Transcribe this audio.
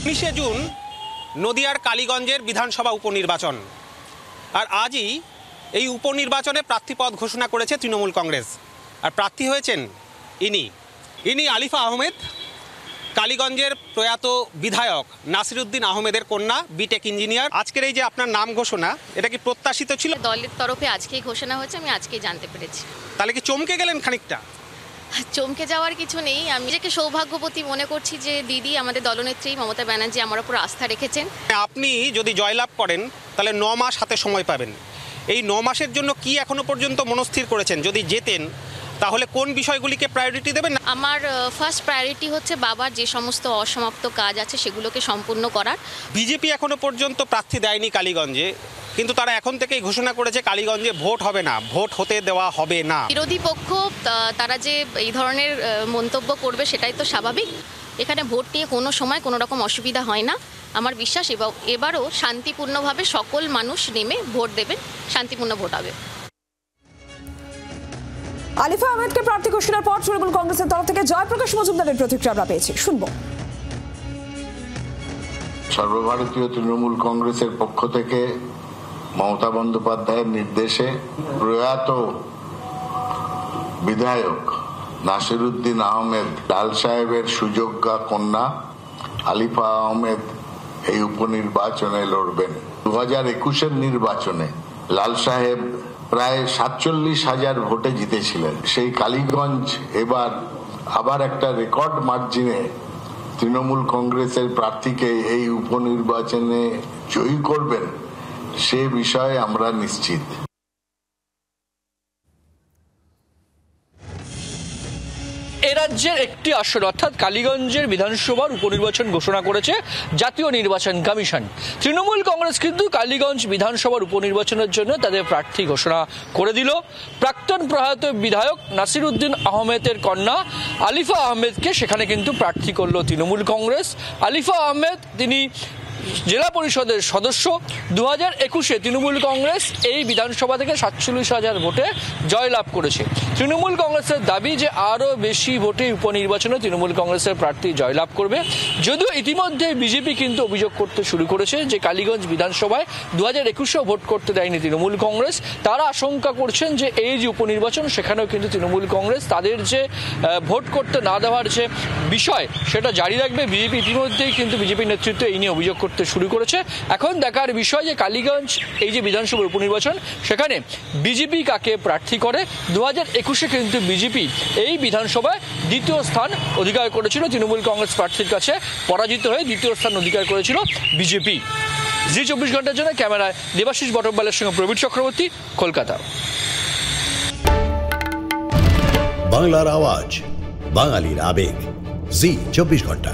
19শে June নদিয়ার কালীগঞ্জের বিধানসভা উপনির্বাচন, আর আজই এই উপনির্বাচনে প্রার্থীপদ ঘোষণা করেছে তৃণমূল কংগ্রেস। আর প্রার্থী হয়েছেন ইনি আলিফা আহমেদ, কালীগঞ্জের প্রয়াত বিধায়ক নাসিরউদ্দিন আহমেদের কন্যা, বিটেক ইঞ্জিনিয়ার। আজকের এই যে আপনার নাম ঘোষণা, এটা কি প্রত্যাশিত ছিল? দলের তরফে আজকেই ঘোষণা হয়েছে, আমি আজকেই জানতে পেরেছি। তাহলে কি চমকে গেলেন খানিকটা? চমকে যাওয়ার কিছু নেই, আমি নিজেকে সৌভাগ্যবতী মনে করছি যে দিদি আমাদের দলনেত্রী মমতা ব্যানার্জি আমার উপর আস্থা রেখেছেন। আপনি যদি জয়লাভ করেন তাহলে 9 মাস হাতে সময় পাবেন। এই 9 মাসের জন্য কি এখনো পর্যন্ত মনস্থির করেছেন? যদি জেতেন তাহলে কোন বিষয়গুলিকে প্রায়োরিটি দেবেন? আমার ফার্স্ট প্রায়োরিটি হচ্ছে বাবার যে সমস্ত অসমাপ্ত কাজ আছে সেগুলোকে সম্পূর্ণ করার। বিজেপি এখনো পর্যন্ত প্রার্থী দেয়নি কালীগঞ্জে, কিন্তু তারা এখন থেকেই ঘোষণা করেছে কালীগঞ্জে ভোট হবে না, ভোট হতে দেওয়া হবে না। বিরোধী পক্ষ তারা যে এই ধরনের মন্তব্য করবে সেটাই তো স্বাভাবিক। এখানে ভোট নিয়ে কোনো সময় কোনো রকম অসুবিধা হয় না। আমার বিশ্বাস এবারও শান্তিপূর্ণভাবে সকল মানুষ নেমে ভোট দেবেন, শান্তিপূর্ণ ভোট হবে। আলিফা আহমেদকে প্রার্থী ঘোষণার পর তৃণমূল কংগ্রেসের তরফ থেকে জয়প্রকাশ মজুমদারের প্রতিক্রিয়া আমরা পেয়েছি, শুনবো। সর্বভারতীয় তৃণমূল কংগ্রেসের পক্ষ থেকে মমতা বন্দ্যোপাধ্যায়ের নির্দেশে প্রয়াত বিধায়ক নাসিরউদ্দিন আহমেদ লাল সাহেবের সুযোগ্যা কন্যা আলিফা আহমেদ এই উপনির্বাচনে লড়বেন। 2021-এর নির্বাচনে লাল সাহেব প্রায় 47,000 ভোটে জিতেছিলেন। সেই কালীগঞ্জ এবার আবার একটা রেকর্ড মার্জিনে তৃণমূল কংগ্রেসের প্রার্থীকে এই উপনির্বাচনে জয়ী করবেন, সে বিষয়ে আমরা নিশ্চিত। এ রাজ্যের একটি আসন অর্থাৎ কালীগঞ্জের বিধানসভার উপনির্বাচন ঘোষণা করেছে জাতীয় নির্বাচন কমিশন। তৃণমূল কংগ্রেস কিন্তু কালীগঞ্জ বিধানসভার উপনির্বাচনের জন্য তাদের প্রার্থী ঘোষণা করে দিল। প্রাক্তন প্রয়াত বিধায়ক নাসিরউদ্দিন আহমেদের কন্যা আলিফা আহমেদকে সেখানে কিন্তু প্রার্থী করল তৃণমূল কংগ্রেস। আলিফা আহমেদ তিনি জেলা পরিষদের সদস্য। 2021-এ তৃণমূল কংগ্রেস এই বিধানসভা থেকে 47,000 ভোটে জয়লাভ করেছে। তৃণমূল কংগ্রেসের দাবি যে আরও বেশি ভোটে উপনির্বাচনে তৃণমূল কংগ্রেসের প্রার্থী জয়লাভ করবে। যদিও ইতিমধ্যে বিজেপি কিন্তু অভিযোগ করতে শুরু করেছে যে কালীগঞ্জ বিধানসভায় 2021-এও ভোট করতে দেয়নি তৃণমূল কংগ্রেস। তারা আশঙ্কা করছেন যে এই যে উপনির্বাচন সেখানেও কিন্তু তৃণমূল কংগ্রেস তাদের যে ভোট করতে না দেওয়ার যে বিষয় সেটা জারি রাখবে। বিজেপি ইতিমধ্যেই কিন্তু বিজেপির নেতৃত্বে এই নিয়ে অভিযোগ করতে শুরু করেছে। এখন দেখার বিষয় যে কালীগঞ্জ এই যে বিধানসভার উপনির্বাচন সেখানে বিজেপি কাকে প্রার্থী করে। 2021-এ কিন্তু বিজেপি এই বিধানসভায় দ্বিতীয় স্থান অধিকার করেছিল, তৃণমূল কংগ্রেস প্রার্থীর কাছে পরাজিত হয়ে দ্বিতীয় স্থান অধিকার করেছিল বিজেপি। জি 24 ঘন্টার জন্য ক্যামেরায় দেবাশিস বটব্যালের সঙ্গে প্রবীর চক্রবর্তী, কলকাতা। বাংলার আওয়াজ, বাঙালির আবেগ, জি 24 ঘন্টা।